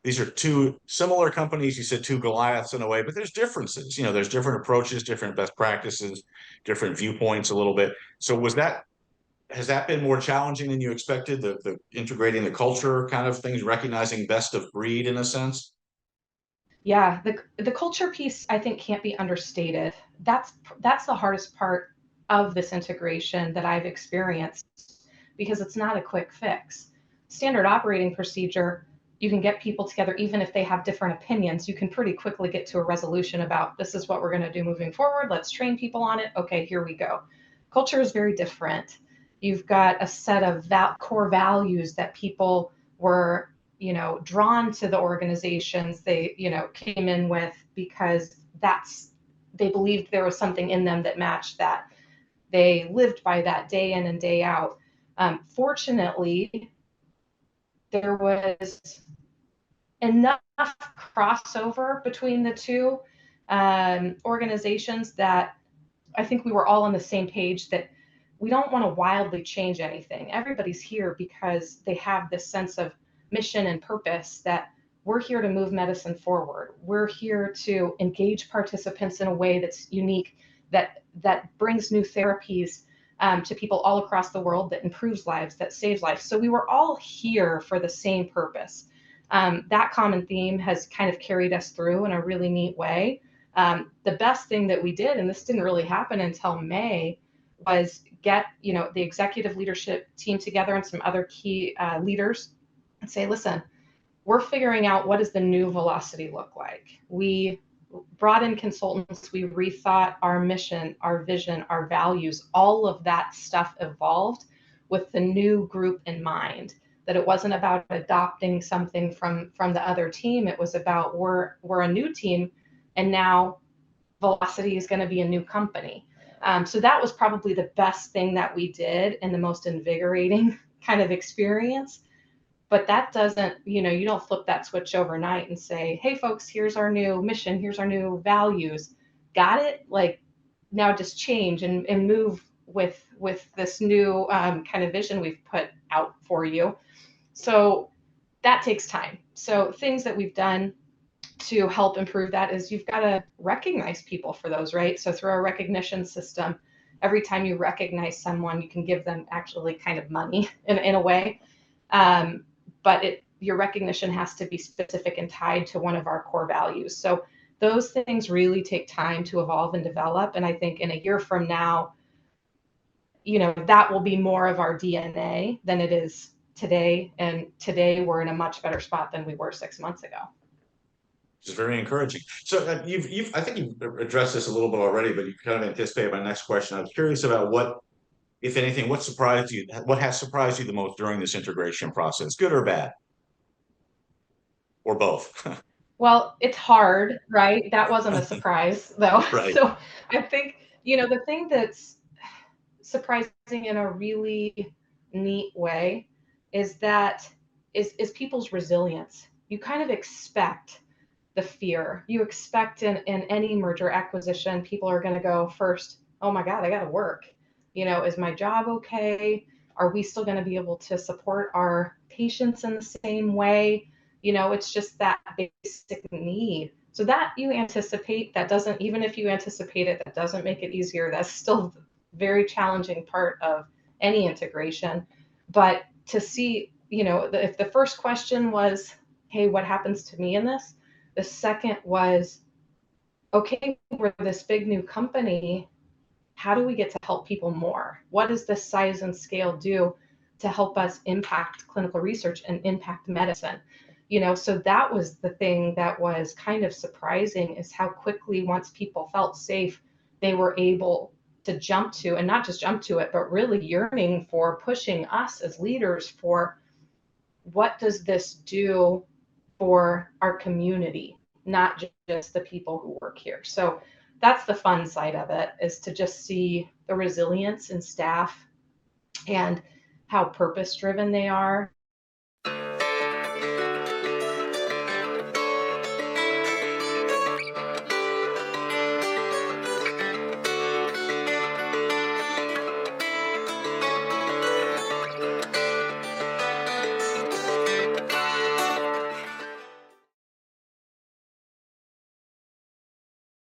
these are two similar companies. You said two Goliaths in a way, but there's differences. There's different approaches, different best practices, different viewpoints a little bit. So has that been more challenging than you expected? The integrating the culture kind of things, recognizing best of breed in a sense? Yeah, the culture piece I think can't be understated. That's the hardest part of this integration that I've experienced because it's not a quick fix. Standard operating procedure, you can get people together even if they have different opinions. You can pretty quickly get to a resolution about this is what we're going to do moving forward. Let's train people on it. Okay, here we go. Culture is very different. You've got a set of core values that people were drawn to the organizations they came in with because they believed there was something in them that matched that. They lived by that day in and day out. Fortunately, there was enough crossover between the two organizations that I think we were all on the same page that we don't want to wildly change anything. Everybody's here because they have this sense of mission and purpose that we're here to move medicine forward. We're here to engage participants in a way that's unique, that brings new therapies to people all across the world, that improves lives, that saves lives. So we were all here for the same purpose. That common theme has kind of carried us through in a really neat way. The best thing that we did, and this didn't really happen until May, was get the executive leadership team together and some other key leaders and say, listen, we're figuring out what does the new velocity look like. We brought in consultants, we rethought our mission, our vision, our values. All of that stuff evolved with the new group in mind, that it wasn't about adopting something from the other team. It was about we're a new team, and now Velocity is going to be a new company. So that was probably the best thing that we did and the most invigorating kind of experience. But that doesn't, you don't flip that switch overnight and say, hey folks, here's our new mission, here's our new values. Got it? Like, now just change and move with this new kind of vision we've put out for you. So that takes time. So things that we've done to help improve that is you've got to recognize people for those, right? So through our recognition system, every time you recognize someone, you can give them actually kind of money in a way. But your recognition has to be specific and tied to one of our core values. So those things really take time to evolve and develop. And I think in a year from now, that will be more of our DNA than it is today. And today we're in a much better spot than we were 6 months ago. Which is very encouraging. So I think you've addressed this a little bit already, but you kind of anticipated my next question. I was curious about what, if anything, what surprised you? What has surprised you the most during this integration process, good or bad, or both? Well, it's hard, right? That wasn't a surprise, though. Right. So I think, the thing that's surprising in a really neat way is that is people's resilience. You kind of expect the fear. You expect in any merger acquisition, people are going to go first, oh my God, I got to work. Is my job okay? Are we still going to be able to support our patients in the same way? It's just that basic need. So that you anticipate, that doesn't, even if you anticipate it, that doesn't make it easier. That's still a very challenging part of any integration. But to see, if the first question was, hey, what happens to me in this? The second was, okay, we're this big new company. How do we get to help people more? What does this size and scale do to help us impact clinical research and impact medicine? So that was the thing that was kind of surprising, is how quickly, once people felt safe, they were able to jump to, and not just jump to it, but really yearning for, pushing us as leaders for, what does this do for our community, not just the people who work here. So that's the fun side of it, is to just see the resilience in staff and how purpose driven they are.